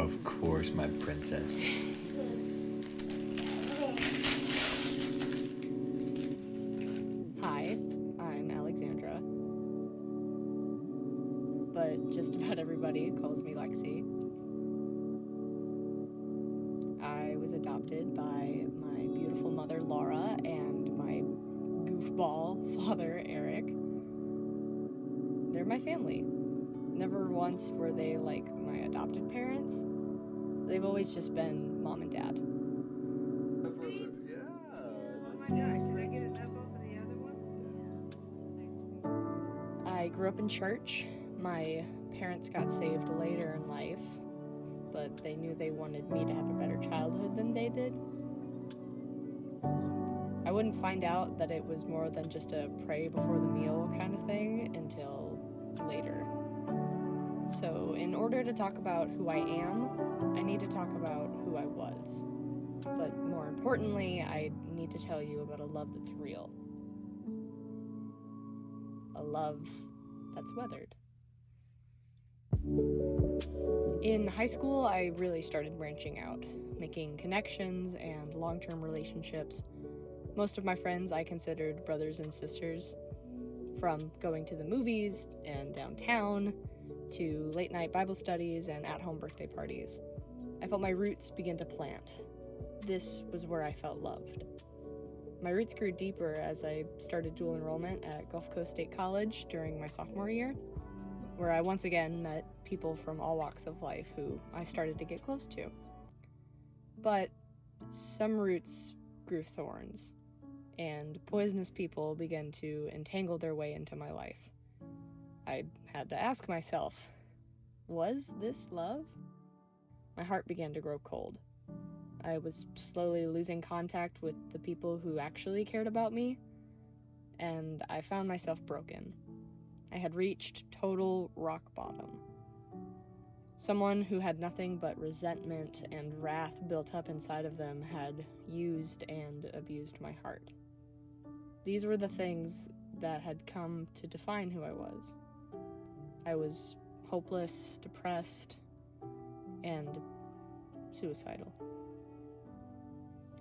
Of course, my princess. Hi, I'm Alexandra, but just about everybody calls me Lexi. I was adopted by my beautiful mother, Laura, and my goofball father, Eric. They're my family. Never once were they like my adopted parents. They've always just been mom and dad. Oh my gosh, did I get enough off of the other one? I grew up in church. My parents got saved later in life, but they knew they wanted me to have a better childhood than they did. I wouldn't find out that it was more than just a pray before the meal kind of thing until later. So in order to talk about who I am, I need to talk about who I was. But more importantly, I need to tell you about a love that's real. A love that's weathered. In high school, I really started branching out, making connections and long-term relationships. Most of my friends I considered brothers and sisters, from going to the movies and downtown to late-night Bible studies and at-home birthday parties. I felt my roots begin to plant. This was where I felt loved. My roots grew deeper as I started dual enrollment at Gulf Coast State College during my sophomore year, where I once again met people from all walks of life who I started to get close to. But some roots grew thorns, and poisonous people began to entangle their way into my life. I had to ask myself, was this love? My heart began to grow cold. I was slowly losing contact with the people who actually cared about me, and I found myself broken. I had reached total rock bottom. Someone who had nothing but resentment and wrath built up inside of them had used and abused my heart. These were the things that had come to define who I was. I was hopeless, depressed, and suicidal.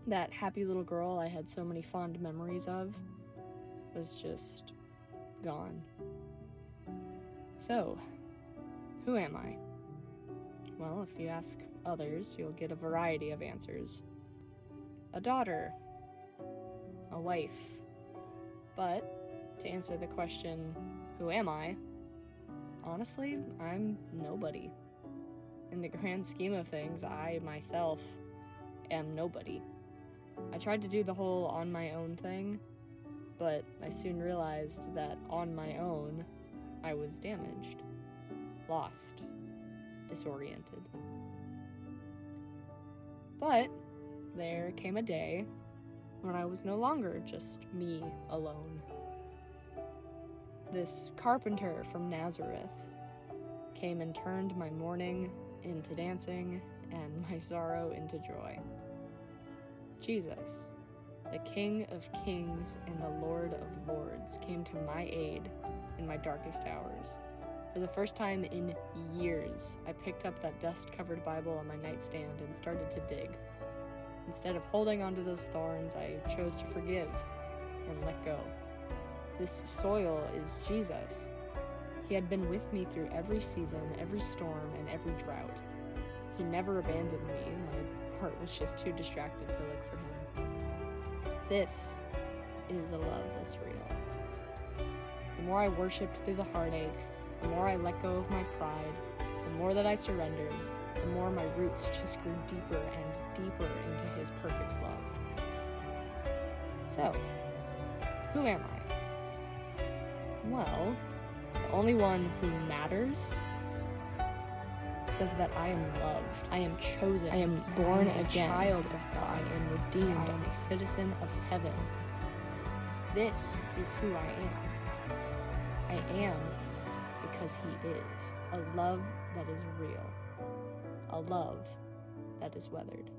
That happy little girl I had so many fond memories of was just gone. So, who am I? Well, if you ask others, you'll get a variety of answers. A daughter, a wife. But to answer the question, who am I? Honestly, I'm nobody. In the grand scheme of things, I myself am nobody. I tried to do the whole on my own thing, but I soon realized that on my own, I was damaged, lost, disoriented. But there came a day when I was no longer just me alone. This carpenter from Nazareth came and turned my mourning into dancing and my sorrow into joy. Jesus, the King of Kings and the Lord of Lords, came to my aid in my darkest hours. For the first time in years, I picked up that dust-covered Bible on my nightstand and started to dig. Instead of holding onto those thorns, I chose to forgive and let go. This soil is Jesus. He had been with me through every season, every storm, and every drought. He never abandoned me. My heart was just too distracted to look for him. This is a love that's real. The more I worshiped through the heartache, the more I let go of my pride, the more that I surrendered, the more my roots just grew deeper and deeper into his perfect love. So, who am I? Well, the only one who matters says that I am loved, I am chosen, I am born again, a child of God, I am redeemed, I am a citizen of heaven. This is who I am. I am because he is. A love that is real. A love that is weathered.